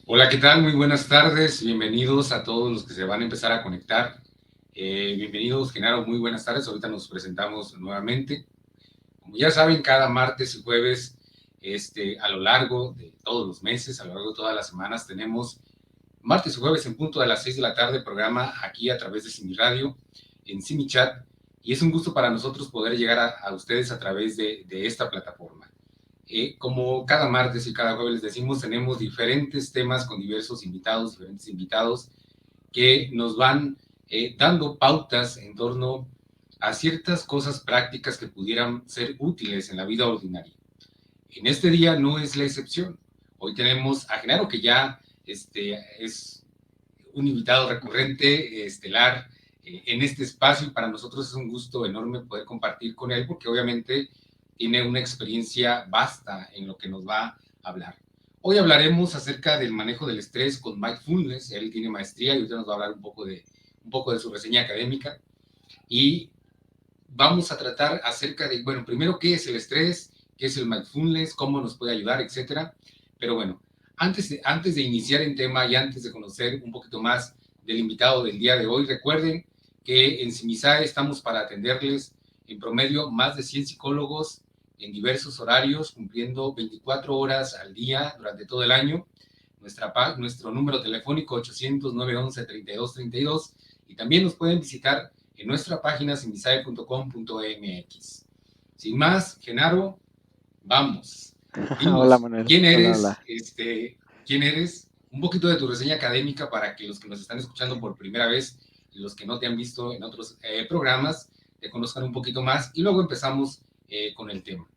Hola, ¿qué tal? Muy buenas tardes. Bienvenidos a todos los que se van a empezar a conectar. Bienvenidos, Genaro. Muy buenas tardes. Ahorita nos presentamos nuevamente. Como ya saben, cada martes y jueves, a lo largo de todos los meses, a lo largo de todas las semanas, tenemos martes y jueves en punto de las 6 de la tarde programa aquí a través de Simi Radio, en Simi Chat. Y es un gusto para nosotros poder llegar a ustedes a través de esta plataforma. Como cada martes y cada jueves les decimos, tenemos diferentes temas con diferentes invitados que nos van dando pautas en torno a ciertas cosas prácticas que pudieran ser útiles en la vida ordinaria. En este día no es la excepción. Hoy tenemos a Genaro, que ya es un invitado recurrente, estelar, en este espacio, y para nosotros es un gusto enorme poder compartir con él, porque obviamente tiene una experiencia vasta en lo que nos va a hablar. Hoy hablaremos acerca del manejo del estrés con mindfulness. Él tiene maestría y ahorita nos va a hablar un poco de su reseña académica. Y vamos a tratar acerca de, bueno, primero, qué es el estrés, qué es el mindfulness, cómo nos puede ayudar, etcétera. Pero bueno, antes de iniciar el tema y antes de conocer un poquito más del invitado del día de hoy, recuerden que en Simisae estamos para atenderles en promedio más de 100 psicólogos en diversos horarios, cumpliendo 24 horas al día durante todo el año. Nuestro número telefónico 800-911-3232, y también nos pueden visitar en nuestra página simisae.com.mx. Sin más, Genaro, vamos. Hola Dinos, Manuel, ¿quién hola, eres? hola. ¿Quién eres? Un poquito de tu reseña académica para que los que nos están escuchando por primera vez y los que no te han visto en otros programas te conozcan un poquito más, y luego empezamos con el tema.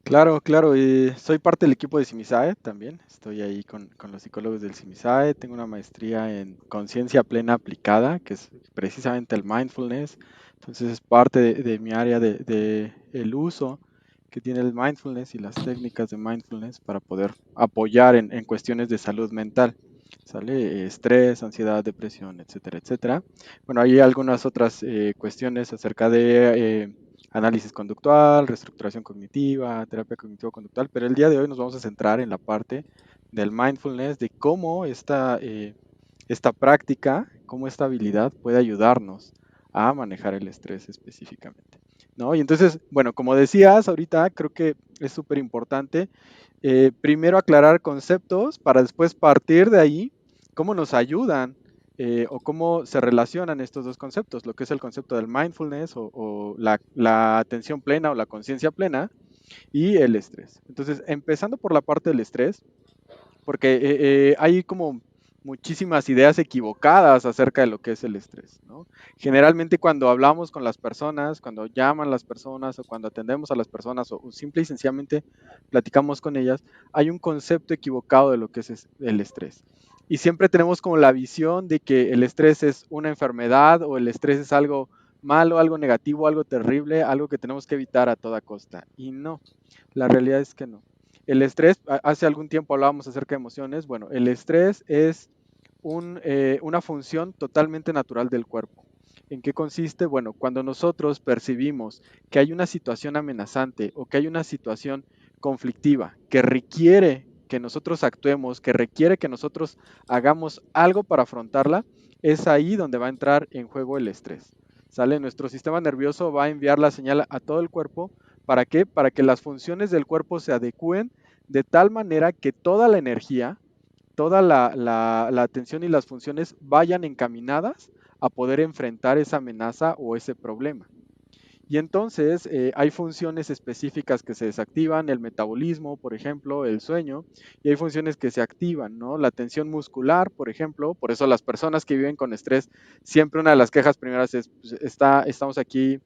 Claro, claro, y soy parte del equipo de Simisae también. Estoy ahí con los psicólogos del Simisae. Tengo una maestría en conciencia plena aplicada, que es precisamente el mindfulness. Entonces es parte de mi área de el uso que tiene el mindfulness y las técnicas de mindfulness para poder apoyar en cuestiones de salud mental. ¿Sale? Estrés, ansiedad, depresión, etcétera, etcétera. Bueno, hay algunas otras cuestiones acerca de análisis conductual, reestructuración cognitiva, terapia cognitivo-conductual, pero el día de hoy nos vamos a centrar en la parte del mindfulness, de cómo esta práctica, cómo esta habilidad puede ayudarnos a manejar el estrés específicamente. ¿No? Y entonces, bueno, como decías ahorita, creo que es súper importante primero aclarar conceptos para después partir de ahí cómo nos ayudan o cómo se relacionan estos dos conceptos, lo que es el concepto del mindfulness o la atención plena o la conciencia plena y el estrés. Entonces, empezando por la parte del estrés, porque hay como muchísimas ideas equivocadas acerca de lo que es el estrés, ¿no? Generalmente cuando hablamos con las personas, cuando llaman las personas o cuando atendemos a las personas o simple y sencillamente platicamos con ellas, hay un concepto equivocado de lo que es el estrés. Y siempre tenemos como la visión de que el estrés es una enfermedad o el estrés es algo malo, algo negativo, algo terrible, algo que tenemos que evitar a toda costa. Y no, la realidad es que no. El estrés, hace algún tiempo hablábamos acerca de emociones. Bueno, el estrés es una función totalmente natural del cuerpo. ¿En qué consiste? Bueno, cuando nosotros percibimos que hay una situación amenazante o que hay una situación conflictiva que requiere que nosotros actuemos, que requiere que nosotros hagamos algo para afrontarla, es ahí donde va a entrar en juego el estrés. ¿Sale? Nuestro sistema nervioso va a enviar la señal a todo el cuerpo. ¿Para qué? Para que las funciones del cuerpo se adecúen de tal manera que toda la energía, toda la atención y las funciones vayan encaminadas a poder enfrentar esa amenaza o ese problema. Y entonces hay funciones específicas que se desactivan, el metabolismo, por ejemplo, el sueño, y hay funciones que se activan, ¿no? La tensión muscular, por ejemplo, por eso las personas que viven con estrés, siempre una de las quejas primeras es, pues, estamos aquí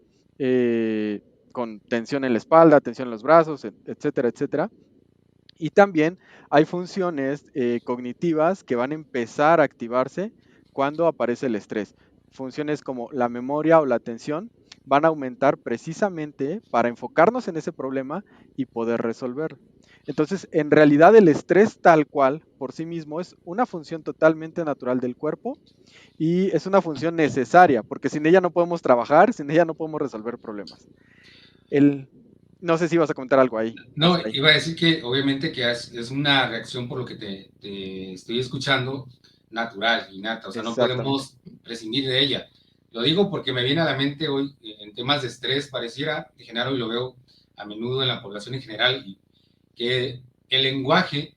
con tensión en la espalda, tensión en los brazos, etcétera, etcétera. Y también hay funciones cognitivas que van a empezar a activarse cuando aparece el estrés. Funciones como la memoria o la atención van a aumentar precisamente para enfocarnos en ese problema y poder resolverlo. Entonces, en realidad el estrés tal cual por sí mismo es una función totalmente natural del cuerpo y es una función necesaria, porque sin ella no podemos trabajar, sin ella no podemos resolver problemas. El, No sé si vas a comentar algo ahí, No, hasta ahí. iba a decir que obviamente que es una reacción por lo que te estoy escuchando, natural, innata, o sea, no Exactamente. podemos prescindir de ella. Lo digo porque me viene a la mente hoy en temas de estrés, pareciera, en general, y lo veo a menudo en la población en general, y que el lenguaje,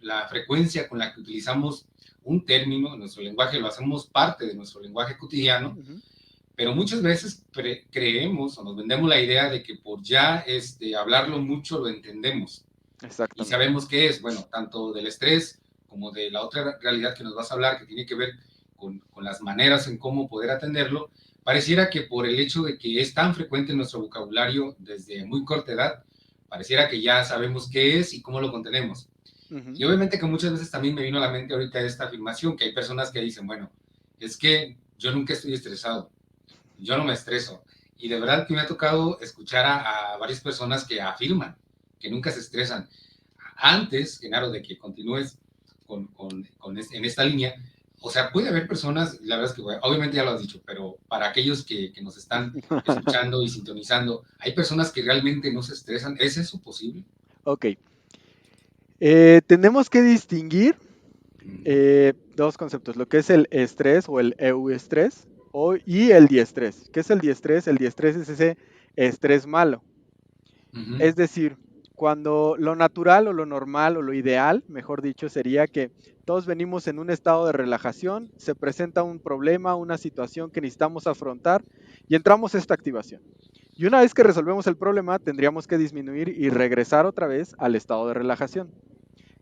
la frecuencia con la que utilizamos un término, nuestro lenguaje lo hacemos parte de nuestro lenguaje cotidiano, Ujú. pero muchas veces creemos o nos vendemos la idea de que por ya hablarlo mucho lo entendemos y Exactamente. sabemos qué es, bueno, tanto del estrés como de la otra realidad que nos vas a hablar, que tiene que ver con las maneras en cómo poder atenderlo. Pareciera que por el hecho de que es tan frecuente en nuestro vocabulario desde muy corta edad, pareciera que ya sabemos qué es y cómo lo contenemos. Ujú. Y obviamente que muchas veces también me vino a la mente ahorita esta afirmación, que hay personas que dicen, bueno, es que yo nunca estoy estresado, yo no me estreso. Y de verdad que me ha tocado escuchar a varias personas que afirman que nunca se estresan. Antes, Genaro, de que continúes en esta línea, o sea, puede haber personas, la verdad es que bueno, obviamente ya lo has dicho, pero para aquellos que nos están escuchando y sintonizando, hay personas que realmente no se estresan. ¿Es eso posible? Ok. Tenemos que distinguir Mm, dos conceptos, lo que es el estrés o el euestrés y el diestrés. ¿Qué es el diestrés? El diestrés es ese estrés malo. ujú, Es decir, cuando lo natural o lo normal o lo ideal, mejor dicho, sería que todos venimos en un estado de relajación, se presenta un problema, una situación que necesitamos afrontar y entramos a esta activación. Y una vez que resolvemos el problema, tendríamos que disminuir y regresar otra vez al estado de relajación.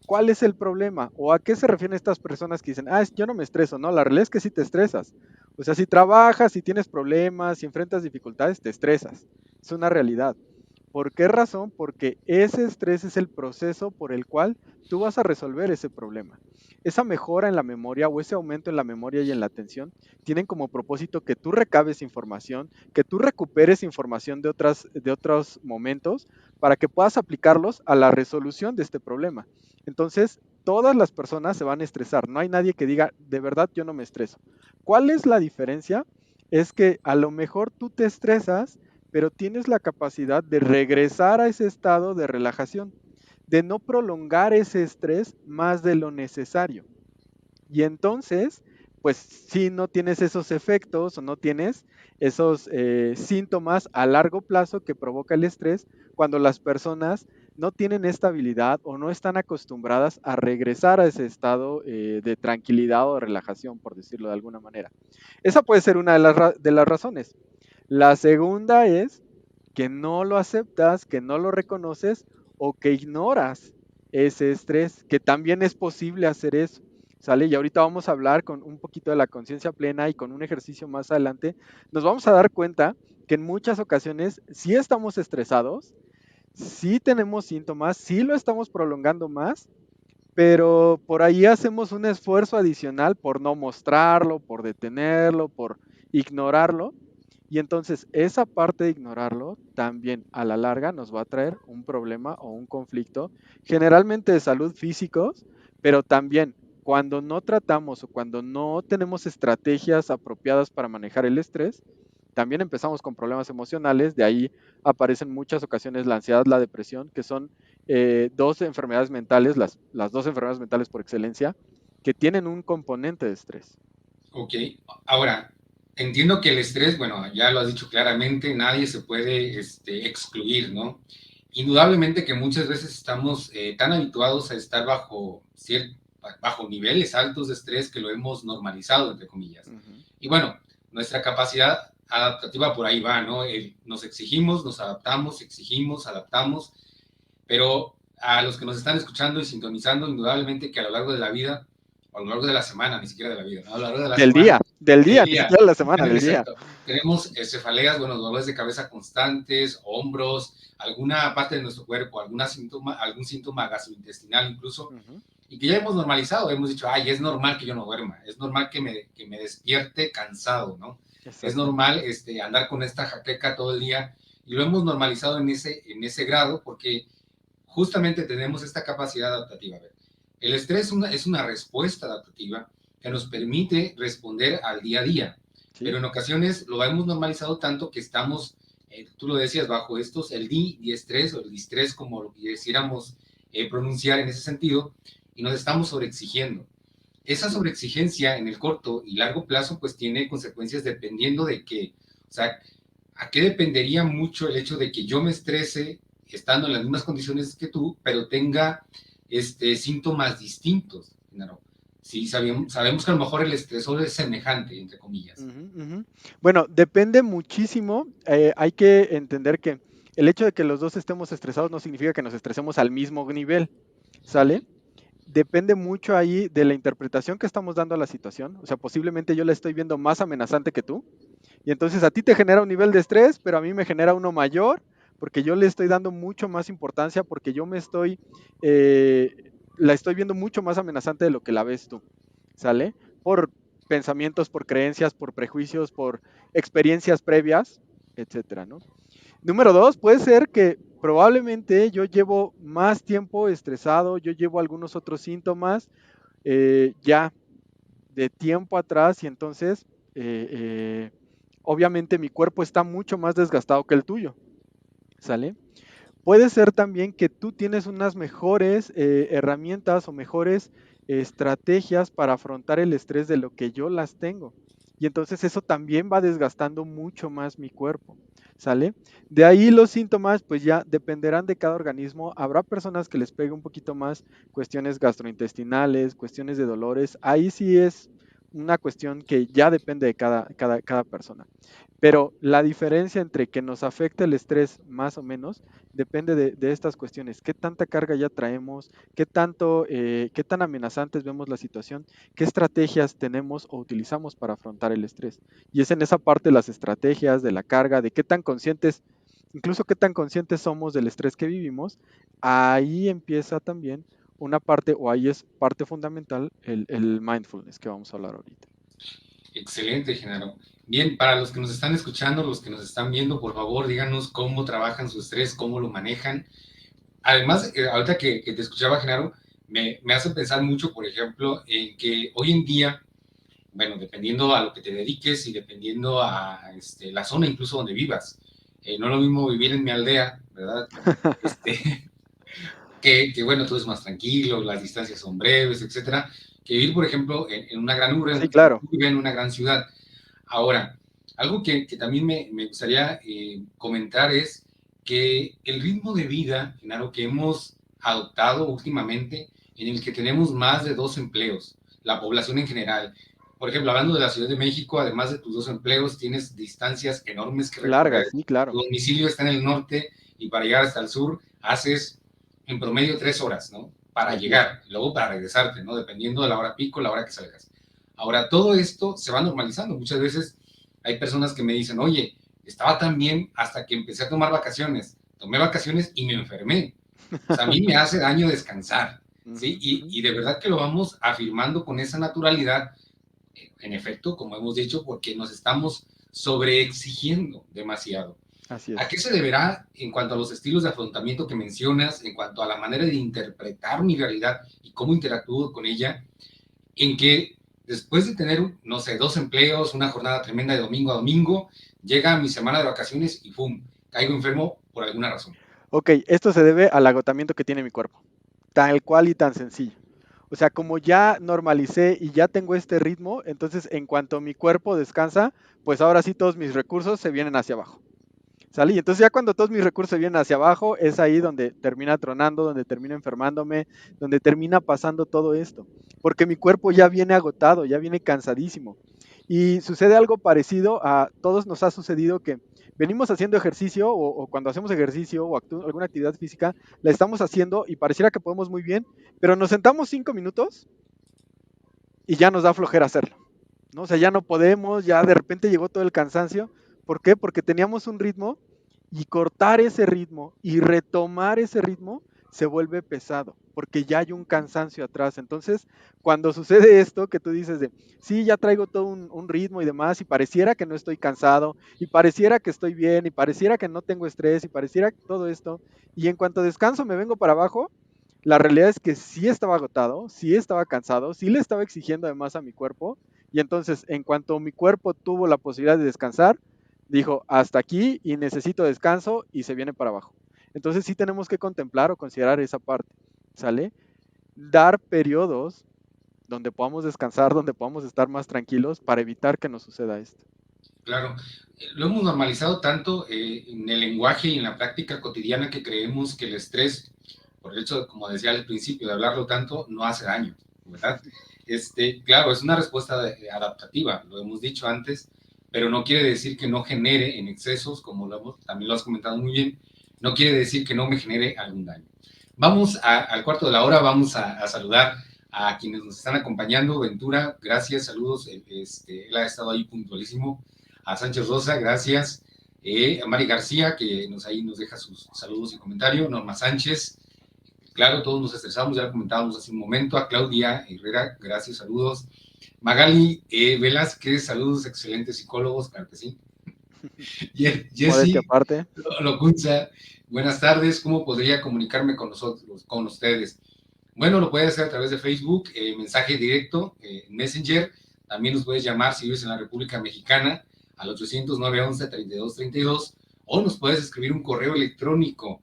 ¿Cuál es el problema? ¿O a qué se refieren estas personas que dicen, yo no me estreso? No, la realidad es que sí te estresas. O sea, si trabajas, si tienes problemas, si enfrentas dificultades, te estresas. Es una realidad. ¿Por qué razón? Porque ese estrés es el proceso por el cual tú vas a resolver ese problema. Esa mejora en la memoria o ese aumento en la memoria y en la atención tienen como propósito que tú recabes información, que tú recuperes información de otros momentos para que puedas aplicarlos a la resolución de este problema. Entonces, todas las personas se van a estresar. No hay nadie que diga, de verdad, yo no me estreso. ¿Cuál es la diferencia? Es que a lo mejor tú te estresas, pero tienes la capacidad de regresar a ese estado de relajación, de no prolongar ese estrés más de lo necesario. Y entonces, pues si no tienes esos efectos o no tienes esos síntomas a largo plazo que provoca el estrés cuando las personas no tienen esta habilidad o no están acostumbradas a regresar a ese estado de tranquilidad o de relajación, por decirlo de alguna manera. Esa puede ser una de las razones. La segunda es que no lo aceptas, que no lo reconoces o que ignoras ese estrés, que también es posible hacer eso. ¿Sale? Y ahorita vamos a hablar con un poquito de la conciencia plena y con un ejercicio más adelante. Nos vamos a dar cuenta que en muchas ocasiones sí estamos estresados, sí tenemos síntomas, sí lo estamos prolongando más, pero por ahí hacemos un esfuerzo adicional por no mostrarlo, por detenerlo, por ignorarlo. Y entonces esa parte de ignorarlo también a la larga nos va a traer un problema o un conflicto, generalmente de salud físicos, pero también cuando no tratamos o cuando no tenemos estrategias apropiadas para manejar el estrés, también empezamos con problemas emocionales, de ahí aparecen muchas ocasiones la ansiedad, la depresión, que son dos enfermedades mentales, las dos enfermedades mentales por excelencia, que tienen un componente de estrés. ok, ahora, entiendo que el estrés, bueno, ya lo has dicho claramente, nadie se puede excluir, ¿no? Indudablemente que muchas veces estamos tan habituados a estar bajo niveles altos de estrés que lo hemos normalizado, entre comillas. Uh -huh. Y bueno, nuestra capacidad adaptativa por ahí va, ¿no? Nos exigimos, nos adaptamos, exigimos, adaptamos, pero a los que nos están escuchando y sintonizando, indudablemente que a lo largo de la vida, o a lo largo de la semana, ni siquiera de la vida, ¿no? A lo largo de la semana, Del del día, ni día, siquiera la semana, del día. exacto, tenemos cefaleas, bueno, dolores de cabeza constantes, hombros, alguna parte de nuestro cuerpo, algún síntoma gastrointestinal incluso, Uh -huh. y que ya hemos normalizado, hemos dicho, ay, es normal que yo no duerma, es normal que me despierte cansado, ¿no? Es Exactamente. normal andar con esta jaqueca todo el día, y lo hemos normalizado en ese grado porque justamente tenemos esta capacidad adaptativa. El estrés es una respuesta adaptativa que nos permite responder al día a día, Sí. pero en ocasiones lo hemos normalizado tanto que estamos tú lo decías, bajo estos, el diestrés o el distrés, como lo quisiéramos pronunciar en ese sentido, y nos estamos sobreexigiendo. Esa Sí. sobreexigencia en el corto y largo plazo pues tiene consecuencias dependiendo de que, o sea, ¿a qué dependería mucho el hecho de que yo me estrese estando en las mismas condiciones que tú, pero tenga síntomas distintos? ¿No? Sí, sabemos que a lo mejor el estresor es semejante, entre comillas. Ujú, ujú. Bueno, depende muchísimo. Hay que entender que el hecho de que los dos estemos estresados no significa que nos estresemos al mismo nivel, ¿sale? Depende mucho ahí de la interpretación que estamos dando a la situación. O sea, posiblemente yo la estoy viendo más amenazante que tú. Y entonces a ti te genera un nivel de estrés, pero a mí me genera uno mayor, porque yo le estoy dando mucho más importancia, porque yo me estoy, eh, la estoy viendo mucho más amenazante de lo que la ves tú, ¿sale? Por pensamientos, por creencias, por prejuicios, por experiencias previas, etcétera, ¿no? Número dos, puede ser que probablemente yo llevo más tiempo estresado, yo llevo algunos otros síntomas ya de tiempo atrás y entonces eh, eh, obviamente mi cuerpo está mucho más desgastado que el tuyo, ¿sale? Puede ser también que tú tienes unas mejores herramientas o mejores estrategias para afrontar el estrés de lo que yo las tengo. Y entonces eso también va desgastando mucho más mi cuerpo, ¿sale? De ahí los síntomas pues ya dependerán de cada organismo. Habrá personas que les pegue un poquito más cuestiones gastrointestinales, cuestiones de dolores. Ahí sí es una cuestión que ya depende de cada persona. Pero la diferencia entre que nos afecte el estrés más o menos depende de estas cuestiones. ¿Qué tanta carga ya traemos? ¿Qué tan amenazantes vemos la situación? ¿Qué estrategias tenemos o utilizamos para afrontar el estrés? Y es en esa parte las estrategias, de la carga, de qué tan conscientes, incluso qué tan conscientes somos del estrés que vivimos. Ahí empieza también una parte, o ahí es parte fundamental, el mindfulness que vamos a hablar ahorita. Excelente, Genaro. Bien, para los que nos están escuchando, los que nos están viendo, por favor, díganos cómo trabajan su estrés, cómo lo manejan. Además, ahorita que te escuchaba, Genaro, me hace pensar mucho, por ejemplo, en que hoy en día, bueno, dependiendo a lo que te dediques y dependiendo a la zona incluso donde vivas, no es lo mismo vivir en mi aldea, ¿verdad? Este, bueno, todo es más tranquilo, las distancias son breves, etcétera, que vivir, por ejemplo, en una gran urbe, Sí, claro. en una gran ciudad. Ahora, algo que también me gustaría comentar es que el ritmo de vida, Genaro, que hemos adoptado últimamente, en el que tenemos más de dos empleos, la población en general. Por ejemplo, hablando de la Ciudad de México, además de tus dos empleos, tienes distancias enormes que recorrer. Largas, sí, Tu claro. domicilio está en el norte y para llegar hasta el sur haces en promedio 3 horas, ¿no? Para Así es. llegar, y luego para regresarte, ¿no? Dependiendo de la hora pico, la hora que salgas. Ahora, todo esto se va normalizando. Muchas veces hay personas que me dicen, oye, estaba tan bien hasta que empecé a tomar vacaciones. Tomé vacaciones y me enfermé. O sea, a mí me hace daño descansar, ¿sí? Ujú, ujú. Y de verdad que lo vamos afirmando con esa naturalidad, en efecto, como hemos dicho, porque nos estamos sobreexigiendo demasiado. Así ¿A es. qué se deberá en cuanto a los estilos de afrontamiento que mencionas, en cuanto a la manera de interpretar mi realidad y cómo interactúo con ella? En que después de tener, no sé, dos empleos, una jornada tremenda de domingo a domingo, llega mi semana de vacaciones y ¡pum! Caigo enfermo por alguna razón. Ok, esto se debe al agotamiento que tiene mi cuerpo, tal cual y tan sencillo. O sea, como ya normalicé y ya tengo este ritmo, entonces en cuanto mi cuerpo descansa, pues ahora sí todos mis recursos se vienen hacia abajo. ¿Sale? Y entonces ya cuando todos mis recursos se vienen hacia abajo, es ahí donde termina tronando, donde termina enfermándome, donde termina pasando todo esto. Porque mi cuerpo ya viene agotado, ya viene cansadísimo. Y sucede algo parecido a todos nos ha sucedido que venimos haciendo ejercicio o cuando hacemos ejercicio o alguna actividad física, la estamos haciendo y pareciera que podemos muy bien, pero nos sentamos 5 minutos y ya nos da flojera hacerlo, ¿no? O sea, ya no podemos, ya de repente llegó todo el cansancio. ¿Por qué? Porque teníamos un ritmo y cortar ese ritmo y retomar ese ritmo se vuelve pesado, porque ya hay un cansancio atrás. Entonces, cuando sucede esto que tú dices de, sí, ya traigo todo un ritmo y demás, y pareciera que no estoy cansado, y pareciera que estoy bien, y pareciera que no tengo estrés, y pareciera que todo esto, y en cuanto descanso me vengo para abajo, la realidad es que sí estaba agotado, sí estaba cansado, sí le estaba exigiendo además a mi cuerpo, y entonces en cuanto mi cuerpo tuvo la posibilidad de descansar, Dijo, hasta aquí y necesito descanso y se viene para abajo. Entonces sí tenemos que contemplar o considerar esa parte, ¿sale? Dar periodos donde podamos descansar, donde podamos estar más tranquilos para evitar que nos suceda esto. Claro, lo hemos normalizado tanto en el lenguaje y en la práctica cotidiana que creemos que el estrés, por el hecho, como decía al principio, de hablarlo tanto, no hace daño, ¿verdad? Claro, es una respuesta adaptativa, lo hemos dicho antes, pero no quiere decir que no genere en excesos, como también lo has comentado muy bien, no quiere decir que no me genere algún daño. Vamos al cuarto de la hora, vamos a saludar a quienes nos están acompañando. Ventura, gracias, saludos, él ha estado ahí puntualísimo. A Sánchez Rosa, gracias. A Mari García, que ahí nos deja sus saludos y comentarios. Norma Sánchez, claro, todos nos estresamos, ya lo comentábamos hace un momento. A Claudia Herrera, gracias, saludos. Magali Velázquez, saludos, excelentes psicólogos, claro que sí. Modestia Jessy aparte. Locunza, buenas tardes, ¿cómo podría comunicarme con nosotros, con ustedes? Bueno, lo puedes hacer a través de Facebook, mensaje directo, Messenger. También nos puedes llamar si vives en la República Mexicana al 800-911-3232 o nos puedes escribir un correo electrónico,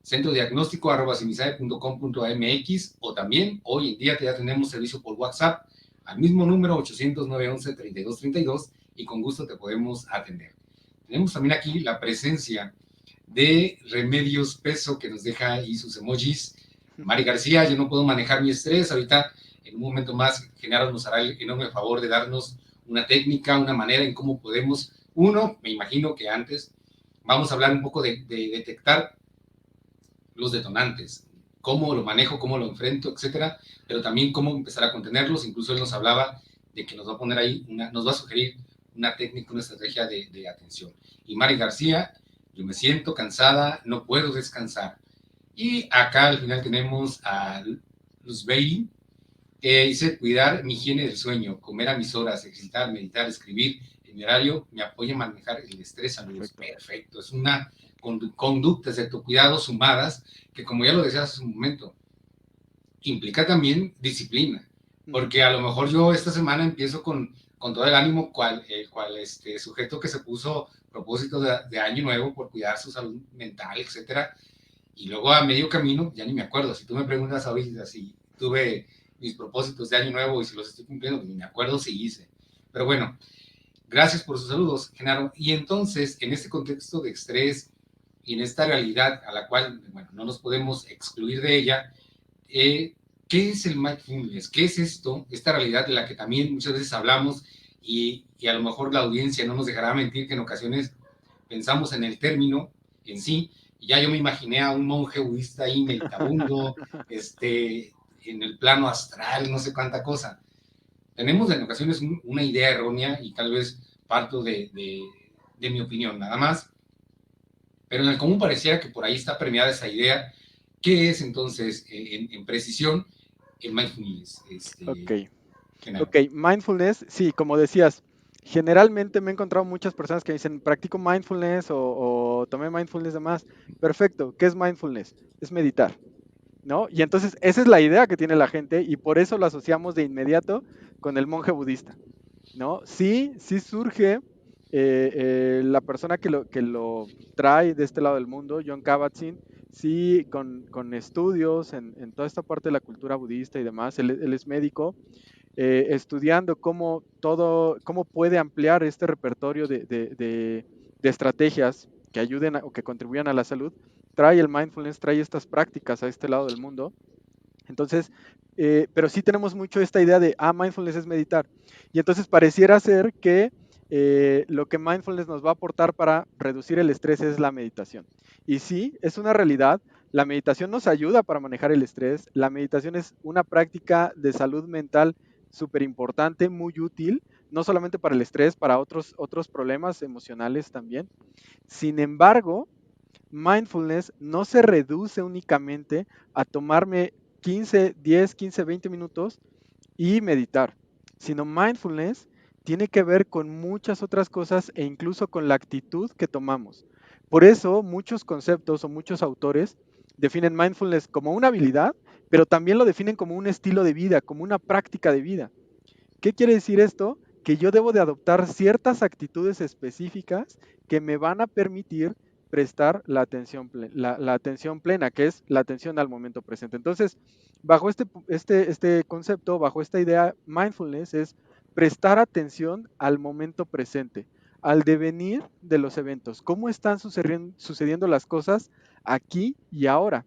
centrodiagnóstico@cimisae.com.mx o también hoy en día ya tenemos servicio por WhatsApp al mismo número 800-911-3232 y con gusto te podemos atender. Tenemos también aquí la presencia de Remedios Peso que nos deja ahí sus emojis. Mari García, yo no puedo manejar mi estrés. Ahorita, en un momento más, Genaro nos hará el enorme favor de darnos una técnica, una manera en cómo podemos. Uno, me imagino que antes vamos a hablar un poco de detectar los detonantes, cómo lo manejo, cómo lo enfrento, etcétera, pero también cómo empezar a contenerlos. Incluso él nos hablaba de que nos va a poner ahí, nos va a sugerir una técnica, una estrategia de atención. Y Mari García, yo me siento cansada, no puedo descansar. Y acá al final tenemos a Luz Bailey, que dice cuidar mi higiene del sueño, comer a mis horas, ejercitar, meditar, escribir en mi horario, me apoya a manejar el estrés a luz. Perfecto. Perfecto, es una conductas de autocuidado sumadas que, como ya lo decías hace un momento, implica también disciplina, Ujú. porque a lo mejor yo esta semana empiezo con todo el ánimo, cual sujeto que se puso propósito de año nuevo por cuidar su salud mental, etcétera, y luego a medio camino ya ni me acuerdo. Si tú me preguntas ahorita si tuve mis propósitos de año nuevo y si los estoy cumpliendo, pues ni me acuerdo si hice. Pero bueno, gracias por sus saludos, Genaro. Y entonces, en este contexto de estrés y en esta realidad a la cual, bueno, no nos podemos excluir de ella, ¿qué es el mindfulness? ¿Qué es esto? Esta realidad de la que también muchas veces hablamos y a lo mejor la audiencia no nos dejará mentir que en ocasiones pensamos en el término en sí, y ya yo me imaginé a un monje budista ahí meditabundo, en el plano astral, no sé cuánta cosa. Tenemos en ocasiones una idea errónea y tal vez parto de mi opinión nada más, pero en el común pareciera que por ahí está premiada esa idea. ¿Qué es entonces, en precisión, el mindfulness, Ok. Genaro? Ok, mindfulness, sí, como decías, generalmente me he encontrado muchas personas que dicen, practico mindfulness o tomé mindfulness de más. Perfecto, ¿qué es mindfulness? Es meditar, ¿no? Y entonces esa es la idea que tiene la gente y por eso lo asociamos de inmediato con el monje budista, ¿no? Sí, sí surge la persona que lo trae de este lado del mundo, John Kabat-Zinn, sí, con estudios en toda esta parte de la cultura budista y demás, él es médico, estudiando cómo puede ampliar este repertorio de estrategias que ayuden o que contribuyan a la salud, trae el mindfulness, trae estas prácticas a este lado del mundo. Entonces, pero sí tenemos mucho esta idea de, mindfulness es meditar. Y entonces pareciera ser que lo que mindfulness nos va a aportar para reducir el estrés es la meditación. Y sí, es una realidad. La meditación nos ayuda para manejar el estrés. La meditación es una práctica de salud mental súper importante, muy útil, no solamente para el estrés, para otros problemas emocionales también. Sin embargo, mindfulness no se reduce únicamente a tomarme 15, 10, 15, 20 minutos y meditar, sino mindfulness tiene que ver con muchas otras cosas e incluso con la actitud que tomamos. Por eso muchos conceptos o muchos autores definen mindfulness como una habilidad, pero también lo definen como un estilo de vida, como una práctica de vida. ¿Qué quiere decir esto? que yo debo de adoptar ciertas actitudes específicas que me van a permitir prestar la atención plena, que es la atención al momento presente. Entonces, bajo este concepto, bajo esta idea, mindfulness es prestar atención al momento presente, al devenir de los eventos, cómo están sucediendo las cosas aquí y ahora.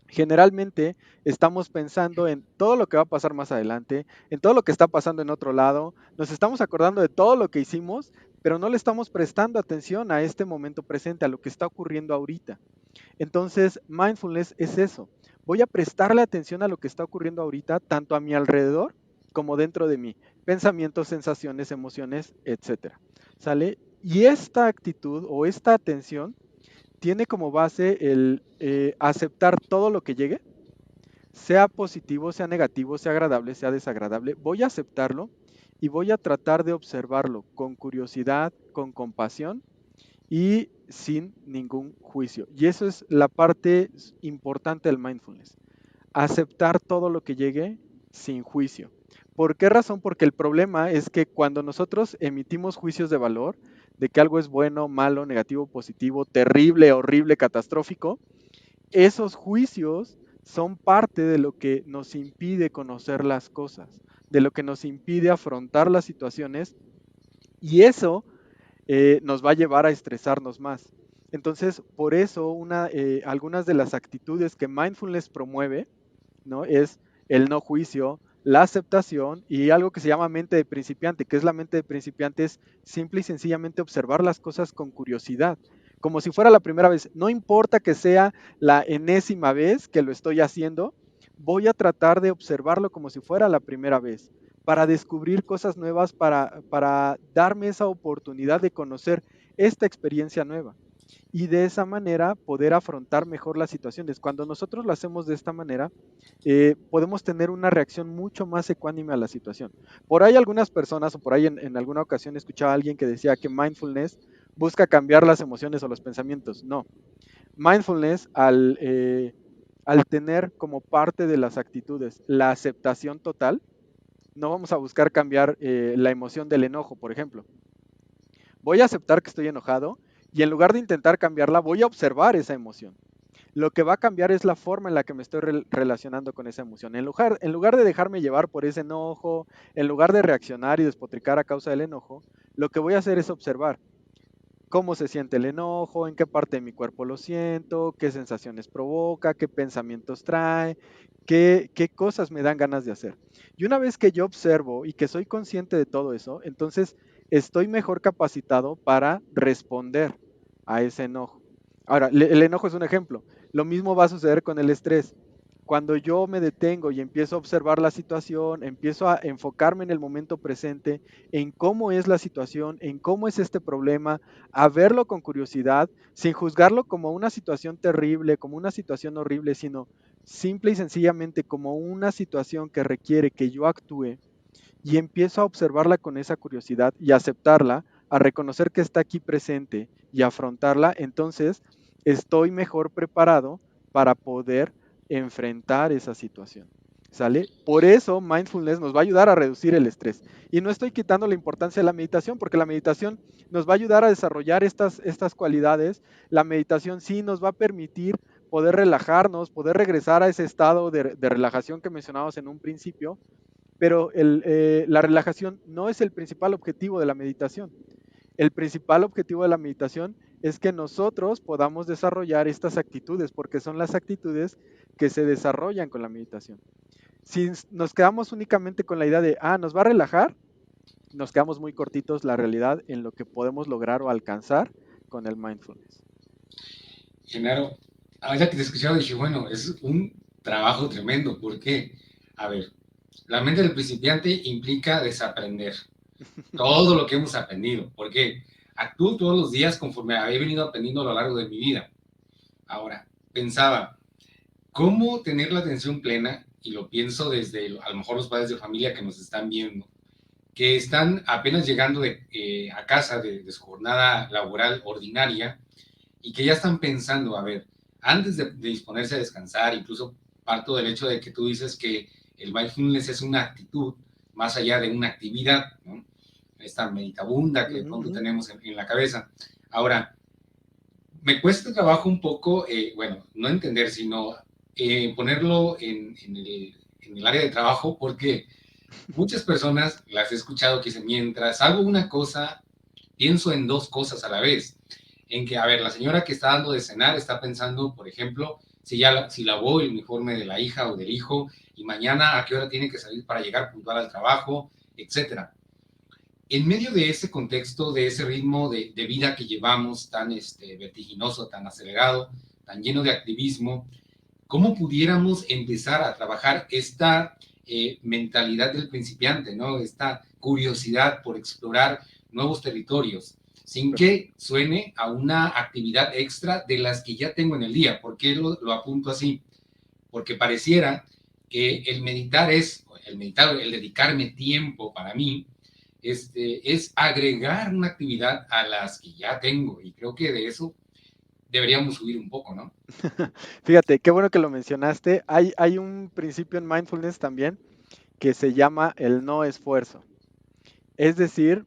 Generalmente estamos pensando en todo lo que va a pasar más adelante, en todo lo que está pasando en otro lado, nos estamos acordando de todo lo que hicimos, pero no le estamos prestando atención a este momento presente, a lo que está ocurriendo ahorita. Entonces, mindfulness es eso. Voy a prestarle atención a lo que está ocurriendo ahorita, tanto a mi alrededor como dentro de mí. Pensamientos, sensaciones, emociones, etcétera. ¿Sale? Y esta actitud o esta atención tiene como base el aceptar todo lo que llegue, sea positivo, sea negativo, sea agradable, sea desagradable. Voy a aceptarlo y voy a tratar de observarlo con curiosidad, con compasión y sin ningún juicio. Y eso es la parte importante del mindfulness. Aceptar todo lo que llegue sin juicio. ¿Por qué razón? Porque el problema es que cuando nosotros emitimos juicios de valor, de que algo es bueno, malo, negativo, positivo, terrible, horrible, catastrófico, esos juicios son parte de lo que nos impide conocer las cosas, de lo que nos impide afrontar las situaciones y eso nos va a llevar a estresarnos más. Entonces, por eso algunas de las actitudes que mindfulness promueve, ¿no? Es el no juicio, la aceptación y algo que se llama mente de principiante, que es la mente de principiante, es simple y sencillamente observar las cosas con curiosidad, como si fuera la primera vez. No importa que sea la enésima vez que lo estoy haciendo, voy a tratar de observarlo como si fuera la primera vez, para descubrir cosas nuevas, para darme esa oportunidad de conocer esta experiencia nueva y de esa manera poder afrontar mejor las situaciones. Cuando nosotros lo hacemos de esta manera, podemos tener una reacción mucho más ecuánime a la situación. Por ahí algunas personas, o por ahí en alguna ocasión escuchaba a alguien que decía que mindfulness busca cambiar las emociones o los pensamientos. No, mindfulness al tener como parte de las actitudes la aceptación total, no vamos a buscar cambiar la emoción del enojo, por ejemplo. Voy a aceptar que estoy enojado y en lugar de intentar cambiarla, voy a observar esa emoción. Lo que va a cambiar es la forma en la que me estoy relacionando con esa emoción. En lugar de dejarme llevar por ese enojo, en lugar de reaccionar y despotricar a causa del enojo, lo que voy a hacer es observar cómo se siente el enojo, en qué parte de mi cuerpo lo siento, qué sensaciones provoca, qué pensamientos trae, qué cosas me dan ganas de hacer. Y una vez que yo observo y que soy consciente de todo eso, entonces estoy mejor capacitado para responder a ese enojo. Ahora, el enojo es un ejemplo. Lo mismo va a suceder con el estrés. Cuando yo me detengo y empiezo a observar la situación, empiezo a enfocarme en el momento presente, en cómo es la situación, en cómo es este problema, a verlo con curiosidad, sin juzgarlo como una situación terrible, como una situación horrible, sino simple y sencillamente como una situación que requiere que yo actúe y empiezo a observarla con esa curiosidad y aceptarla, a reconocer que está aquí presente y afrontarla, entonces estoy mejor preparado para poder enfrentar esa situación. ¿Sale? Por eso mindfulness nos va a ayudar a reducir el estrés. Y no estoy quitando la importancia de la meditación, porque la meditación nos va a ayudar a desarrollar estas cualidades. La meditación sí nos va a permitir poder relajarnos, poder regresar a ese estado de relajación que mencionábamos en un principio, pero la relajación no es el principal objetivo de la meditación. El principal objetivo de la meditación es que nosotros podamos desarrollar estas actitudes, porque son las actitudes que se desarrollan con la meditación. Si nos quedamos únicamente con la idea de, nos va a relajar, nos quedamos muy cortitos la realidad en lo que podemos lograr o alcanzar con el mindfulness. Genaro, ahorita que te escuchaba dije, bueno, es un trabajo tremendo. ¿Por qué? A ver, la mente del principiante implica desaprender todo lo que hemos aprendido, porque actúo todos los días conforme había venido aprendiendo a lo largo de mi vida. Ahora, pensaba, ¿cómo tener la atención plena? Y lo pienso desde a lo mejor los padres de familia que nos están viendo, que están apenas llegando a casa de su jornada laboral ordinaria y que ya están pensando, a ver, antes de disponerse a descansar, incluso parto del hecho de que tú dices que el mindfulness es una actitud más allá de una actividad, ¿no? esta meditabunda que de pronto Ujú. tenemos en la cabeza. Ahora, me cuesta trabajo un poco, bueno, no entender, sino ponerlo en el área de trabajo, porque muchas personas las he escuchado que dicen, mientras hago una cosa, pienso en dos cosas a la vez. En que, a ver, la señora que está dando de cenar está pensando, por ejemplo, si lavó el uniforme de la hija o del hijo y mañana a qué hora tiene que salir para llegar puntual al trabajo, etcétera. En medio de ese contexto, de ese ritmo de vida que llevamos tan vertiginoso, tan acelerado, tan lleno de activismo, ¿cómo pudiéramos empezar a trabajar esta mentalidad del principiante, ¿no? Esta curiosidad por explorar nuevos territorios, sin que Perfecto. suene a una actividad extra de las que ya tengo en el día? ¿Por qué lo apunto así? Porque pareciera que el dedicarme tiempo para mí, es agregar una actividad a las que ya tengo, y creo que de eso deberíamos subir un poco, ¿no? Fíjate, qué bueno que lo mencionaste. Hay un principio en mindfulness también que se llama el no esfuerzo. Es decir,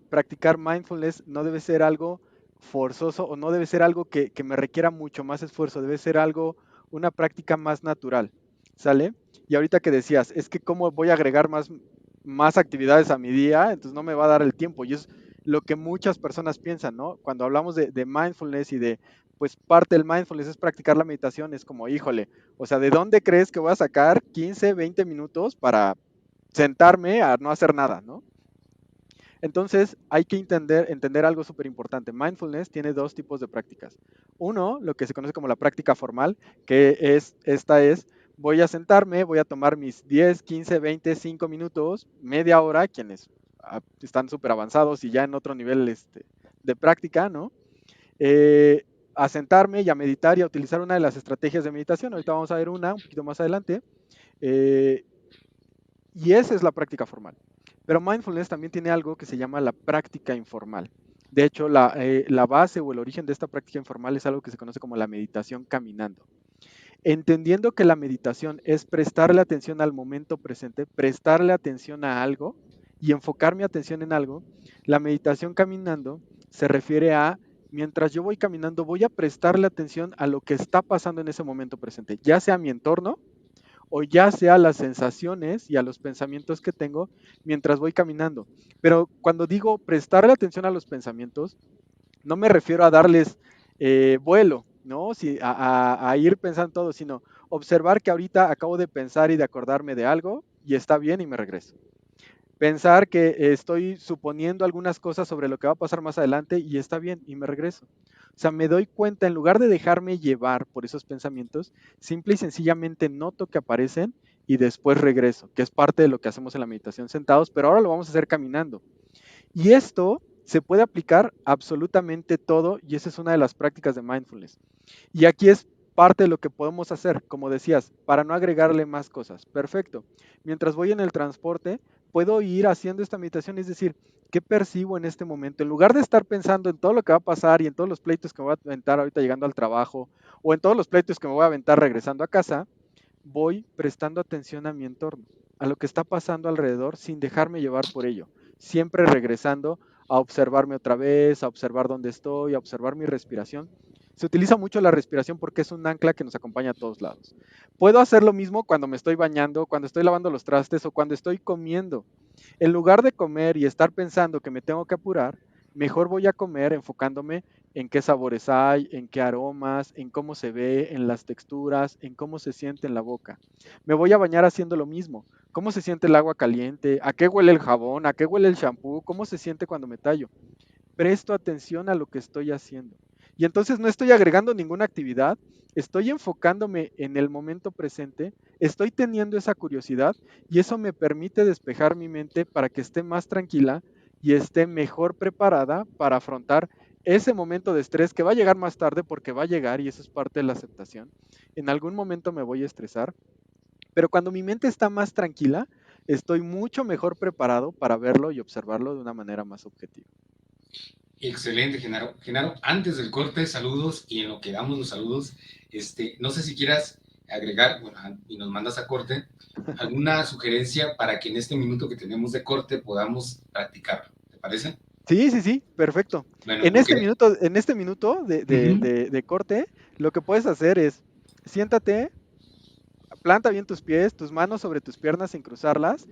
practicar mindfulness no debe ser algo forzoso o no debe ser algo que me requiera mucho más esfuerzo, debe ser algo, una práctica más natural, ¿sale? Y ahorita que decías, es que cómo voy a agregar más actividades a mi día, entonces no me va a dar el tiempo. Y es lo que muchas personas piensan, ¿no? Cuando hablamos de mindfulness y de, pues parte del mindfulness es practicar la meditación, es como, híjole, o sea, ¿de dónde crees que voy a sacar 15, 20 minutos para sentarme a no hacer nada, ¿no? Entonces, hay que entender algo súper importante. Mindfulness tiene dos tipos de prácticas. Uno, lo que se conoce como la práctica formal, esta es, voy a sentarme, voy a tomar mis 10, 15, 20, 5 minutos, media hora, quienes están súper avanzados y ya en otro nivel de práctica, ¿no? Eh, a sentarme y a meditar y a utilizar una de las estrategias de meditación. Ahorita vamos a ver una un poquito más adelante. Eh, y esa es la práctica formal. Pero mindfulness también tiene algo que se llama la práctica informal. De hecho, la base o el origen de esta práctica informal es algo que se conoce como la meditación caminando. Entendiendo que la meditación es prestarle atención al momento presente, prestarle atención a algo y enfocar mi atención en algo, la meditación caminando se refiere a, mientras yo voy caminando, voy a prestarle atención a lo que está pasando en ese momento presente, ya sea mi entorno, o ya sea las sensaciones y a los pensamientos que tengo mientras voy caminando. Pero cuando digo prestarle atención a los pensamientos, no me refiero a darles vuelo, ¿no? Si, a ir pensando todo, sino observar que ahorita acabo de pensar y de acordarme de algo y está bien y me regreso. Pensar que estoy suponiendo algunas cosas sobre lo que va a pasar más adelante y está bien y me regreso. O sea, me doy cuenta, en lugar de dejarme llevar por esos pensamientos, simple y sencillamente noto que aparecen y después regreso, que es parte de lo que hacemos en la meditación sentados, pero ahora lo vamos a hacer caminando. Y esto se puede aplicar absolutamente todo y esa es una de las prácticas de mindfulness. Y aquí es parte de lo que podemos hacer, como decías, para no agregarle más cosas. Perfecto. Mientras voy en el transporte, puedo ir haciendo esta meditación, es decir, ¿qué percibo en este momento? En lugar de estar pensando en todo lo que va a pasar y en todos los pleitos que me voy a aventar ahorita llegando al trabajo o en todos los pleitos que me voy a aventar regresando a casa, voy prestando atención a mi entorno, a lo que está pasando alrededor sin dejarme llevar por ello, siempre regresando a observarme otra vez, a observar dónde estoy, a observar mi respiración. Se utiliza mucho la respiración porque es un ancla que nos acompaña a todos lados. Puedo hacer lo mismo cuando me estoy bañando, cuando estoy lavando los trastes o cuando estoy comiendo. En lugar de comer y estar pensando que me tengo que apurar, mejor voy a comer enfocándome en qué sabores hay, en qué aromas, en cómo se ve, en las texturas, en cómo se siente en la boca. Me voy a bañar haciendo lo mismo. ¿Cómo se siente el agua caliente? ¿A qué huele el jabón? ¿A qué huele el shampoo? ¿Cómo se siente cuando me tallo? Presto atención a lo que estoy haciendo. Y entonces no estoy agregando ninguna actividad, estoy enfocándome en el momento presente, estoy teniendo esa curiosidad y eso me permite despejar mi mente para que esté más tranquila y esté mejor preparada para afrontar ese momento de estrés que va a llegar más tarde porque va a llegar y eso es parte de la aceptación. En algún momento me voy a estresar, pero cuando mi mente está más tranquila, estoy mucho mejor preparado para verlo y observarlo de una manera más objetiva. Excelente, Genaro. Genaro, antes del corte, saludos y en lo que damos los saludos, no sé si quieras agregar, bueno, y nos mandas a corte, alguna sugerencia para que en este minuto que tenemos de corte podamos practicarlo. ¿Te parece? Sí, sí, sí, perfecto. Bueno, tú que... En este minuto Ujú. de corte, lo que puedes hacer es siéntate, planta bien tus pies, tus manos sobre tus piernas sin cruzarlas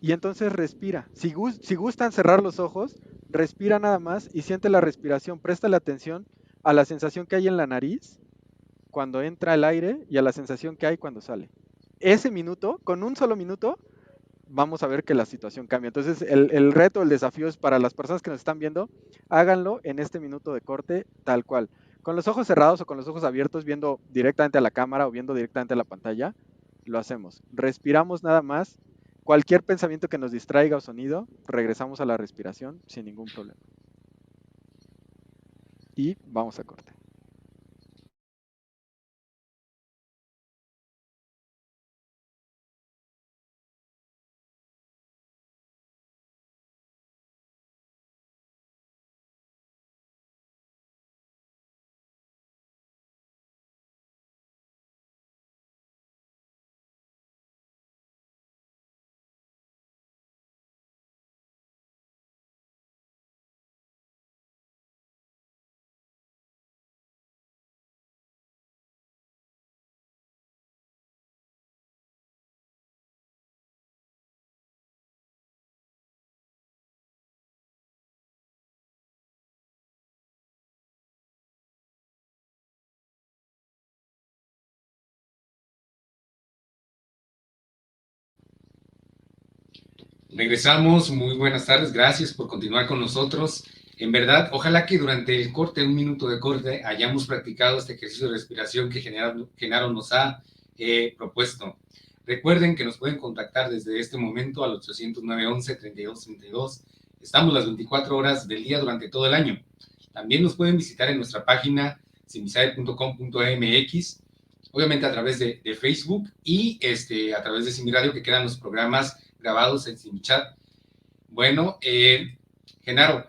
y entonces respira. Si gustan cerrar los ojos, respira nada más y siente la respiración. Presta la atención a la sensación que hay en la nariz cuando entra el aire y a la sensación que hay cuando sale. Ese minuto, con un solo minuto, vamos a ver que la situación cambia. Entonces, el reto, el desafío es para las personas que nos están viendo, háganlo en este minuto de corte tal cual. Con los ojos cerrados o con los ojos abiertos, viendo directamente a la cámara o viendo directamente a la pantalla, lo hacemos. Respiramos nada más. Cualquier pensamiento que nos distraiga o sonido, regresamos a la respiración sin ningún problema. Y vamos a corte. Regresamos, muy buenas tardes, gracias por continuar con nosotros. En verdad, ojalá que durante el corte, un minuto de corte, hayamos practicado este ejercicio de respiración que Genaro nos ha propuesto. Recuerden que nos pueden contactar desde este momento al 800-911-3232. Estamos las 24 horas del día durante todo el año. También nos pueden visitar en nuestra página simisae.com.mx, obviamente a través de Facebook y a través de Simiradio, que quedan los programas grabados en SimiChat. Bueno, Genaro,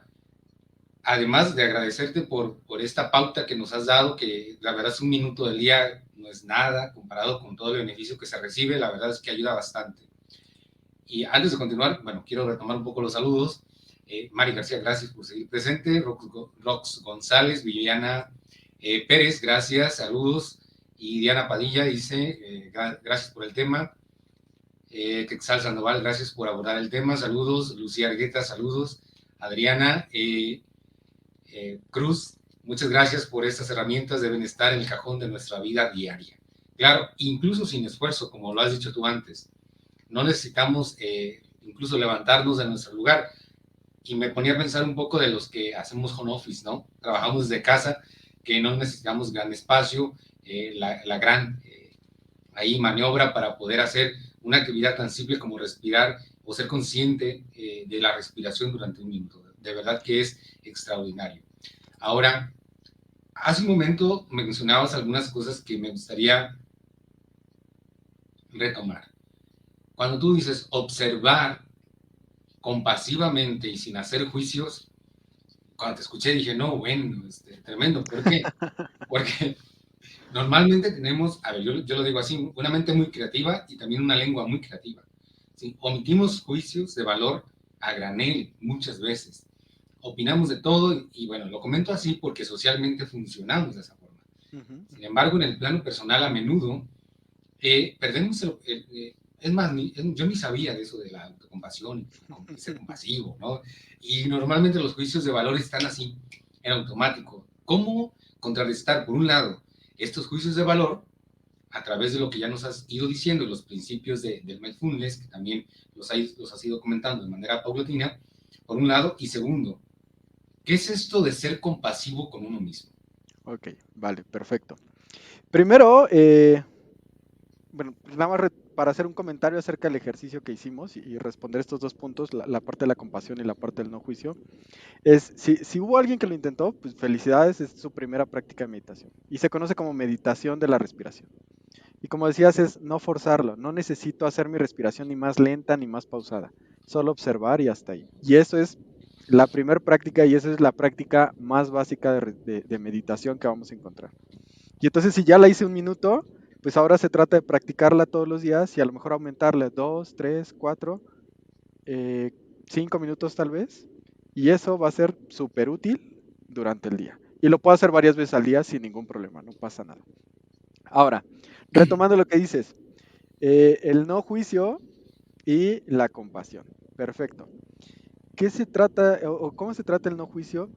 además de agradecerte por esta pauta que nos has dado, que la verdad es un minuto del día, no es nada comparado con todo el beneficio que se recibe, la verdad es que ayuda bastante. Y antes de continuar, bueno, quiero retomar un poco los saludos. Mari García, gracias por seguir presente. Rox González, Viviana Pérez, gracias, saludos. Y Diana Padilla dice, gracias por el tema. Quetzal Sandoval, gracias por abordar el tema. Saludos. Lucía Argueta, saludos. Adriana Cruz, muchas gracias por estas herramientas. Deben estar en el cajón de nuestra vida diaria. Claro, incluso sin esfuerzo, como lo has dicho tú antes. No necesitamos incluso levantarnos de nuestro lugar. Y me ponía a pensar un poco de los que hacemos home office, ¿no? Trabajamos desde casa, que no necesitamos gran espacio, la gran ahí maniobra para poder hacer una actividad tan simple como respirar o ser consciente de la respiración durante un minuto. De verdad que es extraordinario. Ahora, hace un momento mencionabas algunas cosas que me gustaría retomar. Cuando tú dices observar compasivamente y sin hacer juicios, cuando te escuché dije, no, bueno, tremendo. ¿Por qué? Porque normalmente tenemos, a ver, yo lo digo así, una mente muy creativa y también una lengua muy creativa. ¿Sí? Omitimos juicios de valor a granel muchas veces. Opinamos de todo y bueno, lo comento así porque socialmente funcionamos de esa forma. Sin embargo, en el plano personal a menudo perdemos es más, yo ni sabía de eso de la autocompasión, ser compasivo, ¿no? Y normalmente los juicios de valor están así, en automático. ¿Cómo contrarrestar, por un lado, estos juicios de valor a través de lo que ya nos has ido diciendo, los principios del mindfulness, que también los has ido comentando de manera paulatina, por un lado, y segundo, ¿qué es esto de ser compasivo con uno mismo? Ok, vale, perfecto. Primero, bueno, pues nada más para hacer un comentario acerca del ejercicio que hicimos y responder estos dos puntos, la parte de la compasión y la parte del no juicio, es, si hubo alguien que lo intentó, pues felicidades, es su primera práctica de meditación. Y se conoce como meditación de la respiración. Y como decías, es no forzarlo, no necesito hacer mi respiración ni más lenta ni más pausada, solo observar y hasta ahí. Y eso es la primera práctica y esa es la práctica más básica de meditación que vamos a encontrar. Y entonces si ya la hice un minuto, pues ahora se trata de practicarla todos los días y a lo mejor aumentarla 2, 3, 4, 5 minutos tal vez. Y eso va a ser súper útil durante el día. Y lo puedo hacer varias veces al día sin ningún problema, no pasa nada. Ahora, retomando lo que dices, el no juicio y la compasión. Perfecto. ¿Qué se trata o cómo se trata el no juicio?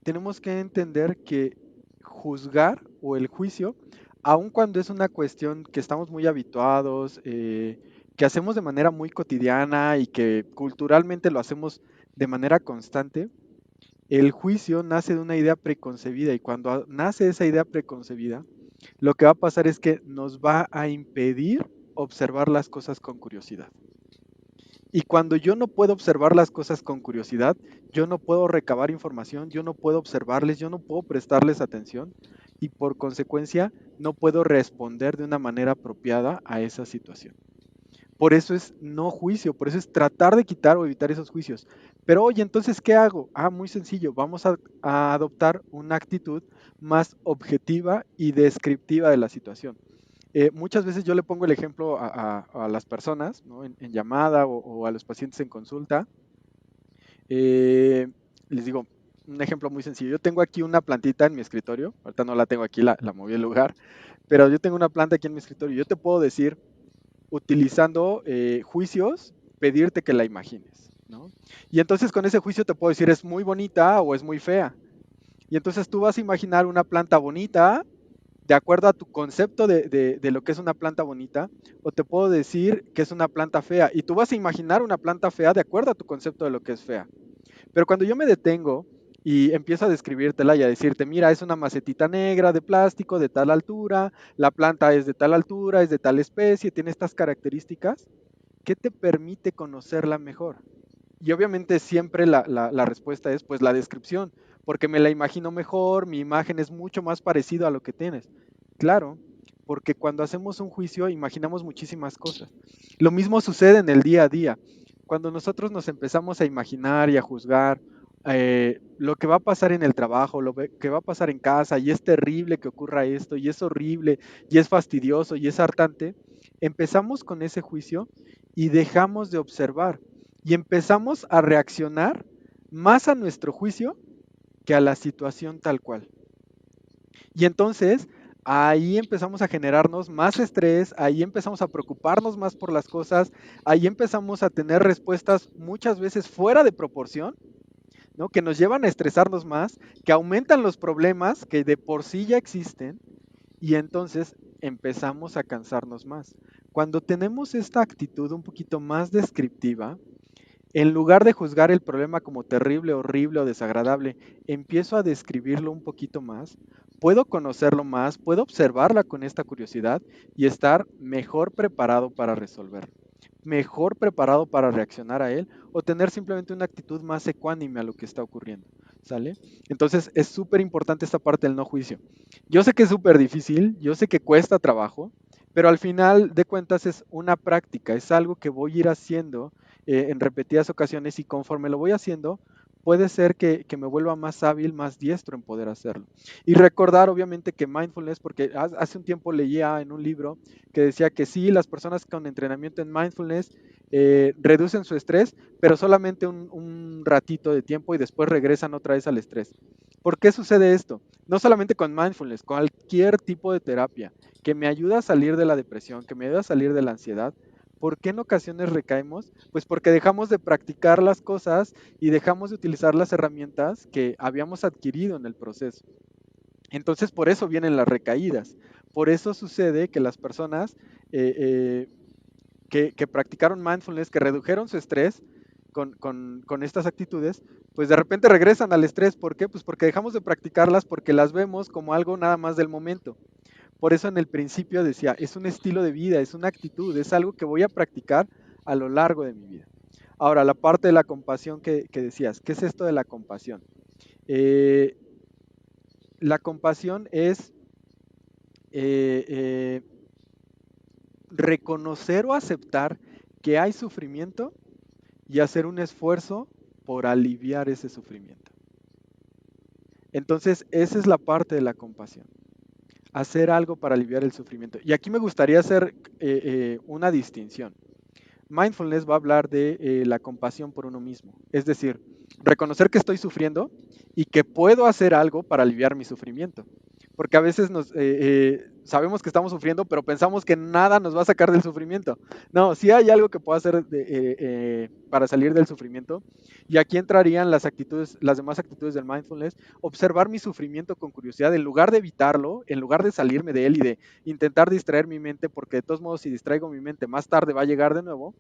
Tenemos que entender que juzgar o el juicio, aun cuando es una cuestión que estamos muy habituados, que hacemos de manera muy cotidiana y que culturalmente lo hacemos de manera constante, el juicio nace de una idea preconcebida y cuando nace esa idea preconcebida, lo que va a pasar es que nos va a impedir observar las cosas con curiosidad. Y cuando yo no puedo observar las cosas con curiosidad, yo no puedo recabar información, yo no puedo observarles, yo no puedo prestarles atención y por consecuencia no puedo responder de una manera apropiada a esa situación. Por eso es no juicio, por eso es tratar de quitar o evitar esos juicios. Pero oye, entonces, ¿qué hago? Muy sencillo, vamos a adoptar una actitud más objetiva y descriptiva de la situación. Muchas veces yo le pongo el ejemplo a las personas, ¿no? En llamada o a los pacientes en consulta. eh, Les digo, un ejemplo muy sencillo. Yo tengo aquí una plantita en mi escritorio. Ahorita no la tengo aquí, la moví el lugar. Pero yo tengo una planta aquí en mi escritorio. Yo te puedo decir, utilizando juicios, pedirte que la imagines, ¿no? Y entonces con ese juicio te puedo decir, es muy bonita o es muy fea. Y entonces tú vas a imaginar una planta bonita de acuerdo a tu concepto de lo que es una planta bonita, o te puedo decir que es una planta fea, y tú vas a imaginar una planta fea de acuerdo a tu concepto de lo que es fea. Pero cuando yo me detengo y empiezo a describírtela y a decirte, mira, es una macetita negra de plástico de tal altura, la planta es de tal altura, es de tal especie, tiene estas características, ¿qué te permite conocerla mejor? Y obviamente siempre la respuesta es pues la descripción, porque me la imagino mejor, mi imagen es mucho más parecido a lo que tienes. Claro, porque cuando hacemos un juicio imaginamos muchísimas cosas. Lo mismo sucede en el día a día. Cuando nosotros nos empezamos a imaginar y a juzgar lo que va a pasar en el trabajo, que va a pasar en casa, y es terrible que ocurra esto, y es horrible, y es fastidioso, y es hartante, empezamos con ese juicio y dejamos de observar y empezamos a reaccionar más a nuestro juicio que a la situación tal cual. Y entonces ahí empezamos a generarnos más estrés, ahí empezamos a preocuparnos más por las cosas, ahí empezamos a tener respuestas muchas veces fuera de proporción, ¿no? Que nos llevan a estresarnos más, que aumentan los problemas que de por sí ya existen y entonces empezamos a cansarnos más. Cuando tenemos esta actitud un poquito más descriptiva, en lugar de juzgar el problema como terrible, horrible o desagradable, empiezo a describirlo un poquito más, puedo conocerlo más, puedo observarla con esta curiosidad y estar mejor preparado para resolverlo, mejor preparado para reaccionar a él o tener simplemente una actitud más ecuánime a lo que está ocurriendo. ¿Sale? Entonces es súper importante esta parte del no juicio. Yo sé que es súper difícil, yo sé que cuesta trabajo, pero al final de cuentas es una práctica, es algo que voy a ir haciendo en repetidas ocasiones y conforme lo voy haciendo, puede ser que me vuelva más hábil, más diestro en poder hacerlo. Y recordar obviamente que mindfulness, porque hace un tiempo leía en un libro que decía que sí, las personas con entrenamiento en mindfulness reducen su estrés, pero solamente un ratito de tiempo y después regresan otra vez al estrés. ¿Por qué sucede esto? No solamente con mindfulness, cualquier tipo de terapia que me ayuda a salir de la depresión, que me ayuda a salir de la ansiedad. ¿Por qué en ocasiones recaemos? Pues porque dejamos de practicar las cosas y dejamos de utilizar las herramientas que habíamos adquirido en el proceso. Entonces, por eso vienen las recaídas. Por eso sucede que las personas que practicaron mindfulness, que redujeron su estrés con estas actitudes, pues de repente regresan al estrés. ¿Por qué? Pues porque dejamos de practicarlas, porque las vemos como algo nada más del momento. Por eso en el principio decía, es un estilo de vida, es una actitud, es algo que voy a practicar a lo largo de mi vida. Ahora, la parte de la compasión que decías, ¿qué es esto de la compasión? Eh, la compasión es eh, eh, reconocer o aceptar que hay sufrimiento y hacer un esfuerzo por aliviar ese sufrimiento. Entonces, esa es la parte de la compasión. hacer algo para aliviar el sufrimiento. Y aquí me gustaría hacer una distinción. Mindfulness va a hablar de la compasión por uno mismo, es decir, reconocer que estoy sufriendo y que puedo hacer algo para aliviar mi sufrimiento. Porque a veces sabemos que estamos sufriendo, pero pensamos que nada nos va a sacar del sufrimiento. No, sí hay algo que puedo hacer para salir del sufrimiento. Y aquí entrarían las actitudes, las demás actitudes del mindfulness, observar mi sufrimiento con curiosidad, en lugar de evitarlo, en lugar de salirme de él y de intentar distraer mi mente, porque de todos modos si distraigo mi mente más tarde va a llegar de nuevo,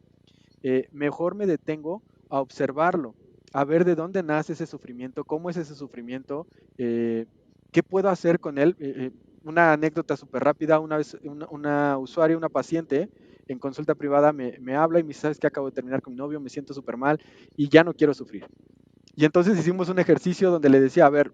mejor me detengo a observarlo, a ver de dónde nace ese sufrimiento, cómo es ese sufrimiento, qué puedo hacer con él. Una anécdota súper rápida, una vez una usuaria, una paciente en consulta privada me habla y me dice, ¿sabes qué? Acabo de terminar con mi novio, me siento súper mal y ya no quiero sufrir. Y entonces hicimos un ejercicio donde le decía, a ver,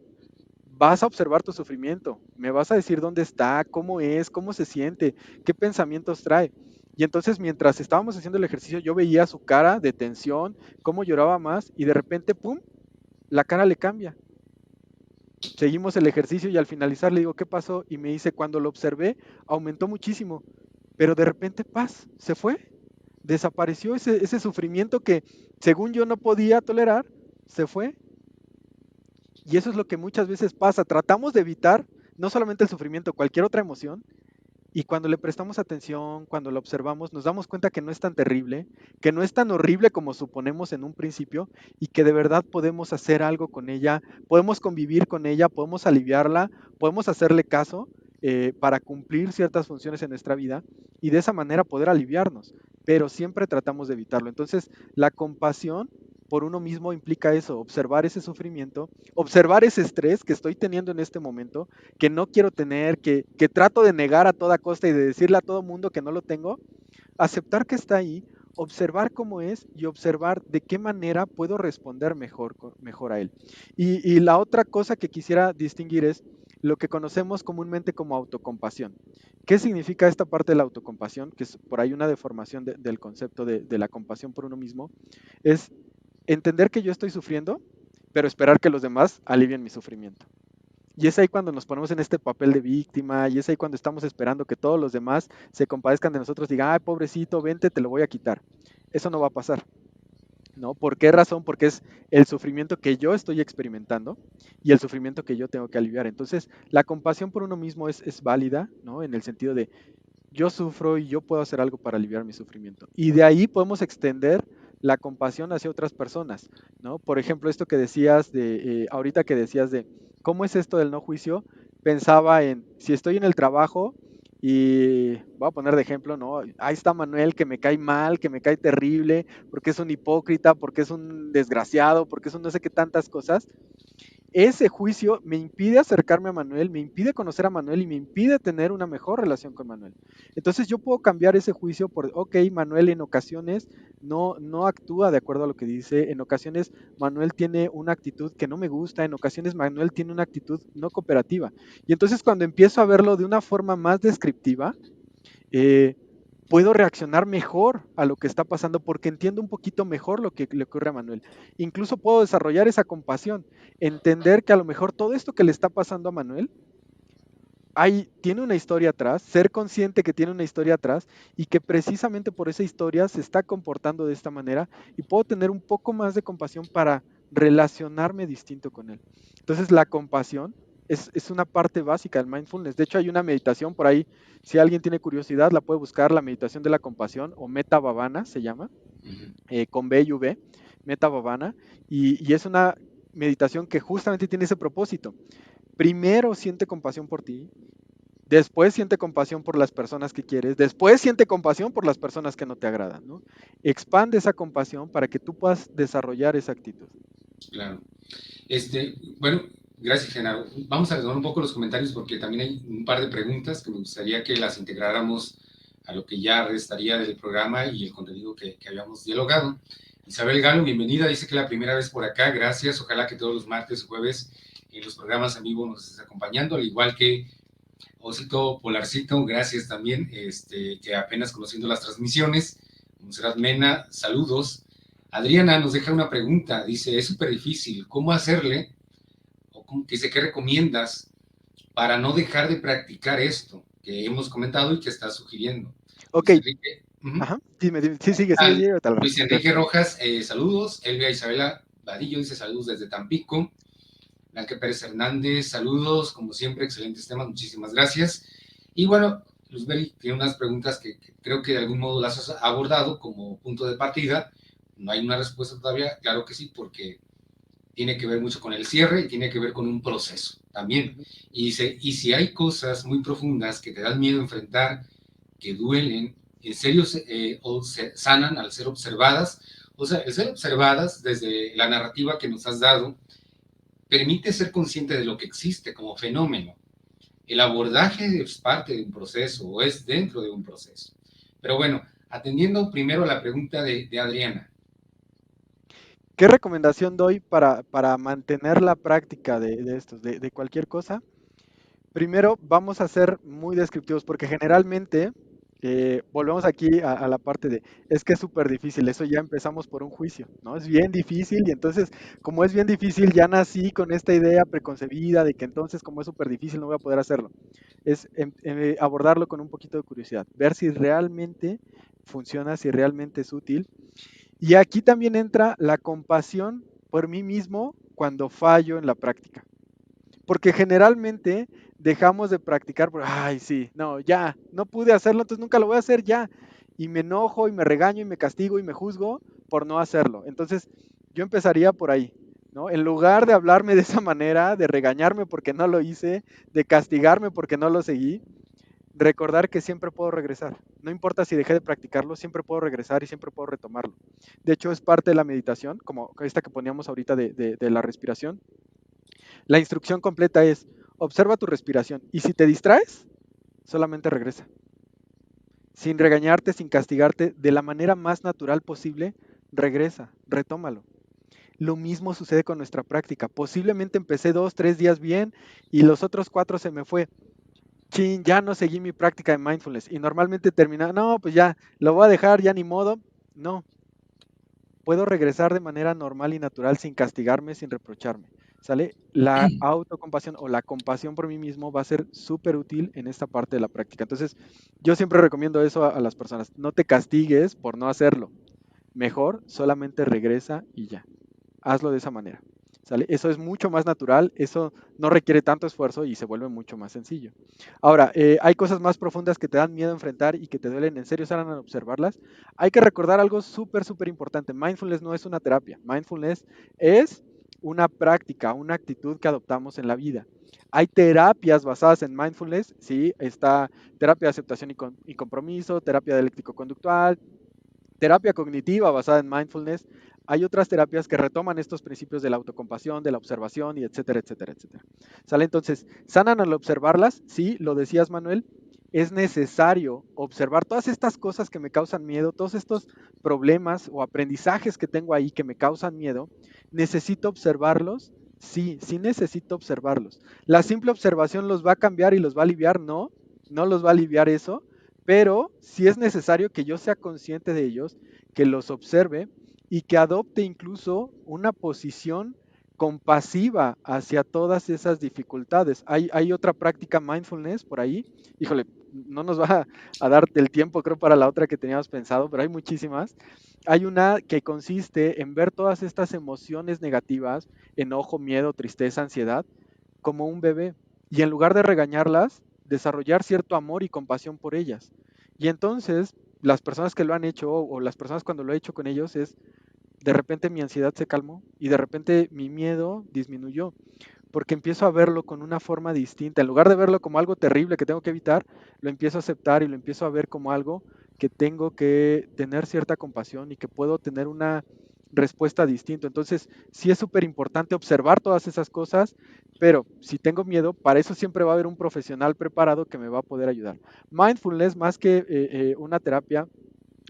vas a observar tu sufrimiento, me vas a decir dónde está, cómo es, cómo se siente, qué pensamientos trae. Y entonces mientras estábamos haciendo el ejercicio, yo veía su cara de tensión, cómo lloraba más y de repente, ¡pum!, la cara le cambia. Seguimos el ejercicio y al finalizar le digo, ¿qué pasó? Y me dice, cuando lo observé, aumentó muchísimo, pero de repente, paz, se fue, desapareció ese sufrimiento que según yo no podía tolerar, se fue. Y eso es lo que muchas veces pasa. Tratamos de evitar no solamente el sufrimiento, cualquier otra emoción, y cuando le prestamos atención, cuando lo observamos, nos damos cuenta que no es tan terrible, que no es tan horrible como suponemos en un principio, y que de verdad podemos hacer algo con ella, podemos convivir con ella, podemos aliviarla, podemos hacerle caso para cumplir ciertas funciones en nuestra vida y de esa manera poder aliviarnos, pero siempre tratamos de evitarlo. Entonces, la compasión por uno mismo implica eso, observar ese sufrimiento, observar ese estrés que estoy teniendo en este momento, que no quiero tener, que trato de negar a toda costa y de decirle a todo mundo que no lo tengo, aceptar que está ahí, observar cómo es y observar de qué manera puedo responder mejor a él. Y la otra cosa que quisiera distinguir es lo que conocemos comúnmente como autocompasión. ¿Qué significa esta parte de la autocompasión? Que es por ahí una deformación del concepto de la compasión por uno mismo. Es entender que yo estoy sufriendo, pero esperar que los demás alivien mi sufrimiento. Y es ahí cuando nos ponemos en este papel de víctima, y es ahí cuando estamos esperando que todos los demás se compadezcan de nosotros, digan, ay, pobrecito, vente, te lo voy a quitar. Eso no va a pasar, ¿no? ¿Por qué razón? Porque es el sufrimiento que yo estoy experimentando y el sufrimiento que yo tengo que aliviar. Entonces, la compasión por uno mismo es válida, ¿no? En el sentido de, yo sufro y yo puedo hacer algo para aliviar mi sufrimiento. Y de ahí podemos extender la compasión hacia otras personas, ¿no? Por ejemplo, esto que decías ahorita que decías de, ¿cómo es esto del no juicio? Pensaba en, si estoy en el trabajo y voy a poner de ejemplo, ¿no? Ahí está Manuel que me cae mal, que me cae terrible, porque es un hipócrita, porque es un desgraciado, porque es un no sé qué tantas cosas. Ese juicio me impide acercarme a Manuel, me impide conocer a Manuel y me impide tener una mejor relación con Manuel. Entonces yo puedo cambiar ese juicio por, ok, Manuel en ocasiones no actúa de acuerdo a lo que dice, en ocasiones Manuel tiene una actitud que no me gusta, en ocasiones Manuel tiene una actitud no cooperativa. Y entonces cuando empiezo a verlo de una forma más descriptiva, eh, puedo reaccionar mejor a lo que está pasando porque entiendo un poquito mejor lo que le ocurre a Manuel. Incluso puedo desarrollar esa compasión, entender que a lo mejor todo esto que le está pasando a Manuel tiene una historia atrás, ser consciente que tiene una historia atrás y que precisamente por esa historia se está comportando de esta manera y puedo tener un poco más de compasión para relacionarme distinto con él. Entonces la compasión es una parte básica del mindfulness. De hecho hay una meditación por ahí, si alguien tiene curiosidad la puede buscar, la meditación de la compasión o Metta Bhavana se llama, con B y V, Metta Bhavana, y es una meditación que justamente tiene ese propósito. Primero siente compasión por ti, después siente compasión por las personas que quieres, después siente compasión por las personas que no te agradan, ¿no? Expande esa compasión para que tú puedas desarrollar esa actitud. Claro. Bueno, gracias, Genaro. Vamos a retomar un poco los comentarios porque también hay un par de preguntas que me gustaría que las integráramos a lo que ya restaría del programa y el contenido que habíamos dialogado. Isabel Galo, bienvenida, dice que la primera vez por acá, gracias. Ojalá que todos los martes o jueves en los programas en vivo nos estés acompañando, al igual que Osito Polarcito, gracias también, que apenas conociendo las transmisiones. Monserrat Mena, saludos. Adriana nos deja una pregunta, dice, es súper difícil, ¿cómo hacerle? O dice, ¿qué recomiendas para no dejar de practicar esto que hemos comentado y que está sugiriendo. Ok, Luis Enrique, ajá, dime, sí, sigue, tal vez. Luis Enrique Rojas, saludos. Elvia Isabela Vadillo dice saludos desde Tampico. Blanca Pérez Hernández, saludos, como siempre, excelentes temas, muchísimas gracias. Y bueno, Luzbeli tiene unas preguntas que creo que de algún modo las has abordado como punto de partida. No hay una respuesta todavía, claro que sí, porque tiene que ver mucho con el cierre y tiene que ver con un proceso también. Ujú. Y si hay cosas muy profundas que te dan miedo enfrentar, que duelen, en serio o se sanan al ser observadas, o sea, el ser observadas desde la narrativa que nos has dado, permite ser consciente de lo que existe como fenómeno. El abordaje es parte de un proceso o es dentro de un proceso. Pero bueno, atendiendo primero a la pregunta de Adriana. ¿Qué recomendación doy para mantener la práctica de estos, de cualquier cosa? Primero, vamos a ser muy descriptivos, porque generalmente, volvemos aquí a la parte de, es que es súper difícil, eso ya empezamos por un juicio, ¿no? Es bien difícil y entonces, como es bien difícil, ya nací con esta idea preconcebida de que entonces, como es súper difícil, no voy a poder hacerlo. Es abordarlo con un poquito de curiosidad, ver si realmente funciona, si realmente es útil. Y aquí también entra la compasión por mí mismo cuando fallo en la práctica. Porque generalmente dejamos de practicar por, ay, sí, no, ya, no pude hacerlo, entonces nunca lo voy a hacer ya. Y me enojo y me regaño y me castigo y me juzgo por no hacerlo. Entonces, yo empezaría por ahí, ¿no? En lugar de hablarme de esa manera, de regañarme porque no lo hice, de castigarme porque no lo seguí, recordar que siempre puedo regresar. No importa si dejé de practicarlo, siempre puedo regresar y siempre puedo retomarlo. De hecho, es parte de la meditación, como esta que poníamos ahorita de la respiración. La instrucción completa es, observa tu respiración y si te distraes, solamente regresa. Sin regañarte, sin castigarte, de la manera más natural posible, regresa, retómalo. Lo mismo sucede con nuestra práctica. Posiblemente empecé 2, 3 días bien y los otros 4 se me fue. Chin, ya no seguí mi práctica de mindfulness y normalmente termina, no, pues ya, lo voy a dejar, ya ni modo. No, puedo regresar de manera normal y natural sin castigarme, sin reprocharme. ¿Sale? La autocompasión o la compasión por mí mismo va a ser súper útil en esta parte de la práctica. Entonces, yo siempre recomiendo eso a las personas. No te castigues por no hacerlo. Mejor, solamente regresa y ya. Hazlo de esa manera. ¿Sale? Eso es mucho más natural, eso no requiere tanto esfuerzo y se vuelve mucho más sencillo. Ahora, hay cosas más profundas que te dan miedo enfrentar y que te duelen, en serio, salen a observarlas. Hay que recordar algo súper, súper importante. Mindfulness no es una terapia. Mindfulness es una práctica, una actitud que adoptamos en la vida. Hay terapias basadas en mindfulness, sí, está terapia de aceptación y compromiso, terapia dialéctico-conductual, terapia cognitiva basada en mindfulness. Hay otras terapias que retoman estos principios de la autocompasión, de la observación y etcétera, etcétera, etcétera. ¿Sale? Entonces, ¿sanan al observarlas? Sí, lo decías, Manuel. Es necesario observar todas estas cosas que me causan miedo, todos estos problemas o aprendizajes que tengo ahí que me causan miedo. ¿Necesito observarlos? Sí, sí necesito observarlos. ¿La simple observación los va a cambiar y los va a aliviar? No, no los va a aliviar eso, pero sí es necesario que yo sea consciente de ellos, que los observe y que adopte incluso una posición compasiva hacia todas esas dificultades. Hay otra práctica mindfulness por ahí, híjole, no nos va a dar el tiempo creo para la otra que teníamos pensado, pero hay muchísimas. Hay una que consiste en ver todas estas emociones negativas, enojo, miedo, tristeza, ansiedad, como un bebé y en lugar de regañarlas, desarrollar cierto amor y compasión por ellas. Y entonces, las personas que lo han hecho o las personas cuando lo he hecho con ellos es, de repente mi ansiedad se calmó y de repente mi miedo disminuyó, porque empiezo a verlo con una forma distinta. En lugar de verlo como algo terrible que tengo que evitar, lo empiezo a aceptar y lo empiezo a ver como algo que tengo que tener cierta compasión y que puedo tener una respuesta distinta. Entonces, sí es súper importante observar todas esas cosas, pero si tengo miedo, para eso siempre va a haber un profesional preparado que me va a poder ayudar. Mindfulness, más que una terapia,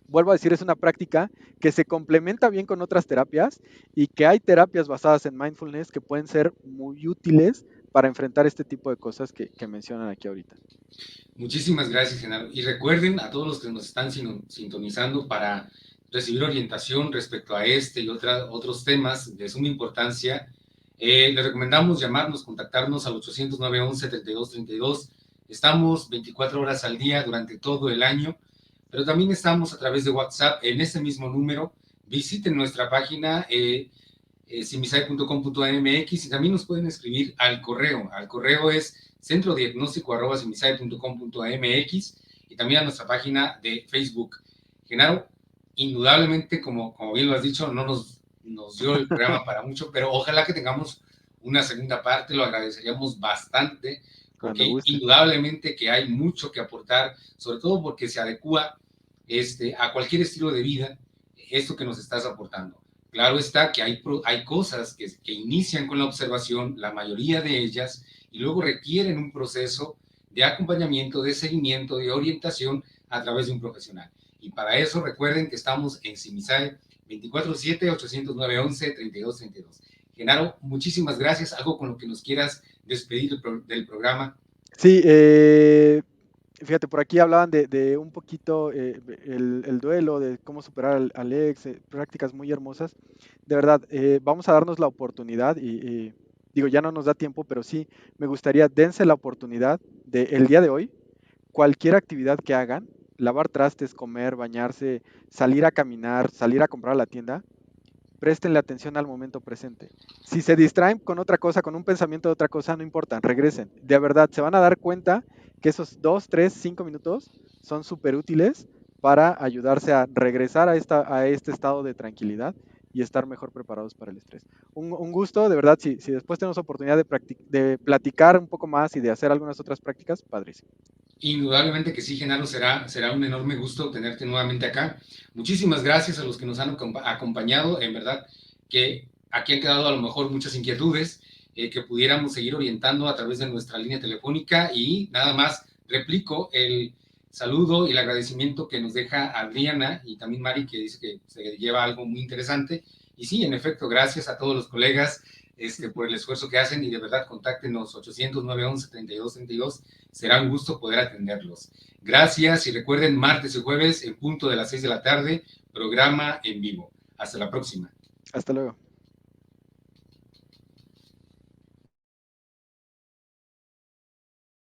vuelvo a decir, es una práctica que se complementa bien con otras terapias y que hay terapias basadas en mindfulness que pueden ser muy útiles para enfrentar este tipo de cosas que mencionan aquí ahorita. Muchísimas gracias, Genaro. Y recuerden a todos los que nos están sintonizando para recibir orientación respecto a este y otros temas de suma importancia. Les recomendamos llamarnos, contactarnos al 800-911-3232. Estamos 24 horas al día durante todo el año, pero también estamos a través de WhatsApp en ese mismo número. Visiten nuestra página cimisai.com.mx y también nos pueden escribir al correo. Al correo es centrodiagnóstico@cimisai.com.mx y también a nuestra página de Facebook. Genaro, indudablemente, como bien lo has dicho, no nos dio el programa para mucho, pero ojalá que tengamos una segunda parte, lo agradeceríamos bastante, Cuando porque gusten. indudablemente que hay mucho que aportar, sobre todo porque se adecua a cualquier estilo de vida esto que nos estás aportando. Claro está que hay cosas que inician con la observación, la mayoría de ellas, y luego requieren un proceso de acompañamiento, de seguimiento, de orientación a través de un profesional. Y para eso recuerden que estamos en CIMISAE 24/7, 809-11-3232. Genaro, muchísimas gracias. Algo con lo que nos quieras despedir del programa. Sí, fíjate, por aquí hablaban de un poquito el duelo, de cómo superar al ex, prácticas muy hermosas. De verdad, vamos a darnos la oportunidad y digo, ya no nos da tiempo, pero sí, me gustaría, dense la oportunidad de el día de hoy, cualquier actividad que hagan, lavar trastes, comer, bañarse, salir a caminar, salir a comprar a la tienda, préstenle atención al momento presente. Si se distraen con otra cosa, con un pensamiento de otra cosa, no importa, regresen. De verdad, se van a dar cuenta que esos 2, 3, 5 minutos son súper útiles para ayudarse a regresar a este estado de tranquilidad y estar mejor preparados para el estrés. Un gusto, de verdad, si después tenemos oportunidad de platicar un poco más y de hacer algunas otras prácticas, padrísimo. Indudablemente que sí, Genaro, será un enorme gusto tenerte nuevamente acá. Muchísimas gracias a los que nos han acompañado. En verdad que aquí han quedado a lo mejor muchas inquietudes que pudiéramos seguir orientando a través de nuestra línea telefónica y nada más replico el saludo y el agradecimiento que nos deja Adriana y también Mari, que dice que se lleva algo muy interesante. Y sí, en efecto, gracias a todos los colegas por el esfuerzo que hacen y de verdad contáctenos 800-911-3232. Será un gusto poder atenderlos. Gracias y recuerden, martes y jueves en punto de las 6 de la tarde, programa en vivo. Hasta la próxima. Hasta luego.